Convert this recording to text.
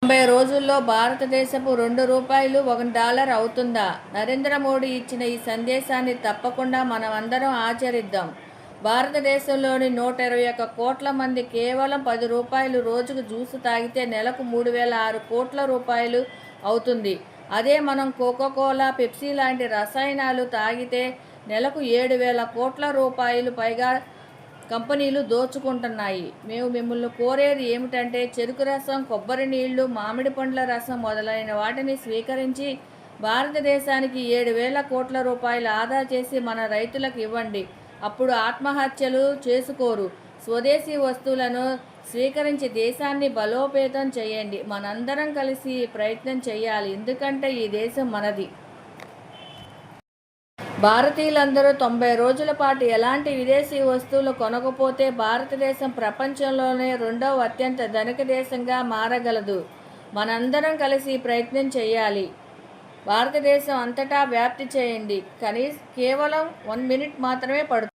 90 రోజుల్లో భారతదేశపు ₹2 $1 అవుతుందా? నరేంద్ర మోడీ ఇచ్చిన ఈ సందేశాన్ని తప్పకుండా మనమందరం ఆచరిద్దాం. భారతదేశంలోని 121 కోట్ల మంది కేవలం ₹10 రోజుకు జ్యూస్ తాగితే నెలకు ₹3,006 కోట్ల అవుతుంది. అదే మనం కోకోకోలా, పెప్సీ లాంటి రసాయనాలు తాగితే నెలకు ₹7,000 కోట్ల పైగా కంపెనీలు దోచుకుంటున్నాయి. మేము మిమ్మల్ని కోరేది ఏమిటంటే చెరుకు రసం, కొబ్బరి నీళ్లు, మామిడి పండ్ల రసం మొదలైన వాటిని స్వీకరించి భారతదేశానికి ₹7,000 కోట్ల ఆదా చేసి మన రైతులకు ఇవ్వండి. అప్పుడు ఆత్మహత్యలు చేసుకోరు. స్వదేశీ వస్తువులను స్వీకరించి దేశాన్ని బలోపేతం చేయండి. మనందరం కలిసి ఈ ప్రయత్నం చేయాలి. ఎందుకంటే ఈ దేశం మనది. భారతీయులందరూ 90 రోజుల పాటు ఎలాంటి విదేశీ వస్తువులు కొనకపోతే భారతదేశం ప్రపంచంలోనే 2వ అత్యంత ధనిక దేశంగా మారగలదు. మనందరం కలిసి ఈ ప్రయత్నం చేయాలి. భారతదేశం అంతటా వ్యాప్తి చేయండి. కేవలం 1 మినిట్ మాత్రమే పడుతుంది.